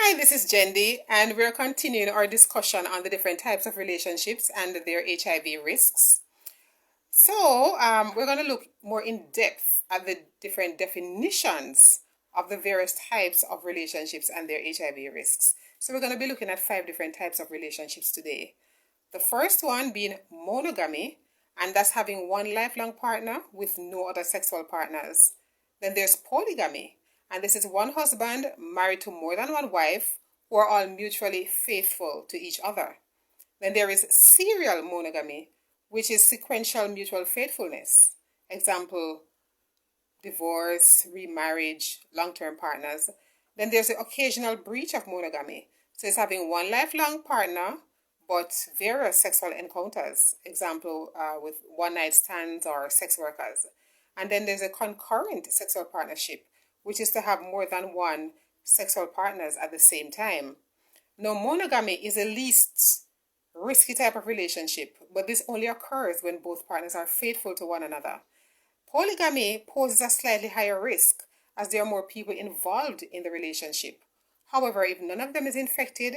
Hi, this is Jendi, and we're continuing our discussion on the different types of relationships and their HIV risks. We're going to look more in depth at the different definitions of the various types of relationships and their HIV risks. So, we're going to be looking at 5 different types of relationships today. The first one being monogamy, and that's having one lifelong partner with no other sexual partners. Then there's polygamy, and this is one husband married to more than one wife who are all mutually faithful to each other. Then there is serial monogamy, which is sequential mutual faithfulness. Example, divorce, remarriage, long term partners. Then there's the occasional breach of monogamy. So it's having one lifelong partner but various sexual encounters. Example, with one night stands or sex workers. And then there's a concurrent sexual partnership, which is to have more than one sexual partners at the same time. Now, monogamy is the least risky type of relationship, but this only occurs when both partners are faithful to one another. Polygamy poses a slightly higher risk as there are more people involved in the relationship. However, if none of them is infected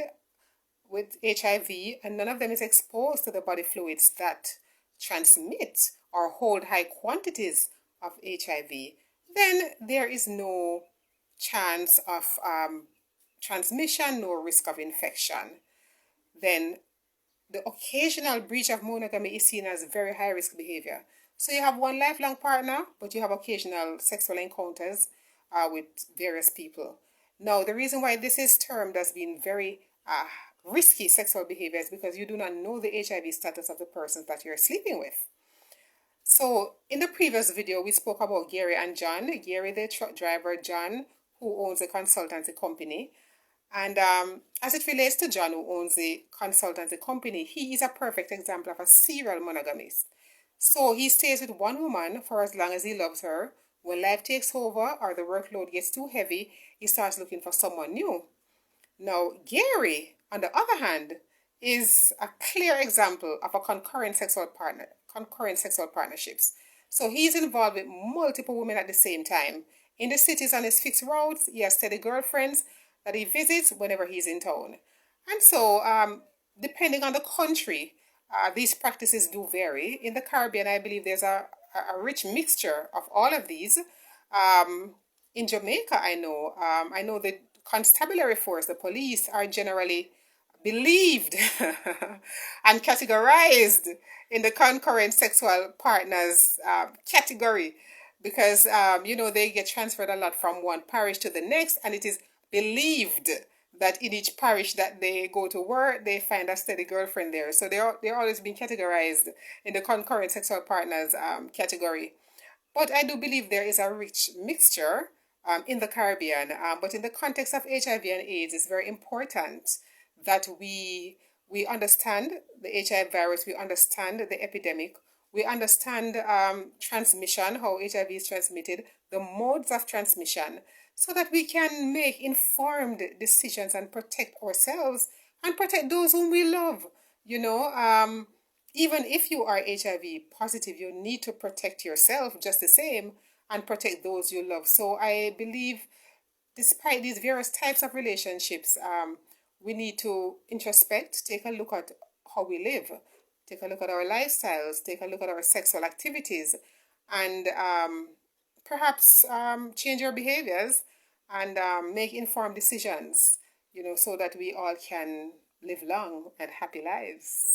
with HIV and none of them is exposed to the body fluids that transmit or hold high quantities of HIV, then there is no chance of transmission, no risk of infection. Then the occasional breach of monogamy is seen as very high risk behavior. So you have one lifelong partner, but you have occasional sexual encounters with various people. Now, the reason why this is termed as being very risky sexual behavior is because you do not know the HIV status of the persons that you're sleeping with. So, in the previous video, we spoke about Gary and John. Gary, the truck driver, John, who owns a consultancy company. And as it relates to John, who owns the consultancy company, he is a perfect example of a serial monogamist. So he stays with one woman for as long as he loves her. When life takes over or the workload gets too heavy, he starts looking for someone new. Now, Gary, on the other hand, is a clear example of a concurrent sexual partnerships. So he's involved with multiple women at the same time. In the cities on his fixed routes, he has steady girlfriends that he visits whenever he's in town. And so, depending on the country, these practices do vary. In the Caribbean, I believe there's a rich mixture of all of these. In Jamaica, I know the constabulary force, the police, are generally believed and categorized in the concurrent sexual partners category because they get transferred a lot from one parish to the next, and it is believed that in each parish that they go to work, they find a steady girlfriend there. So they're always being categorized in the concurrent sexual partners category. But I do believe there is a rich mixture in the Caribbean. But in the context of HIV and AIDS, it's very important that we understand the HIV virus, we understand the epidemic, we understand transmission, how HIV is transmitted, the modes of transmission, so that we can make informed decisions and protect ourselves and protect those whom we love. Even if you are HIV positive, you need to protect yourself just the same and protect those you love. So I believe, despite these various types of relationships, we need to introspect, take a look at how we live, take a look at our lifestyles, take a look at our sexual activities, and perhaps change our behaviors and make informed decisions, so that we all can live long and happy lives.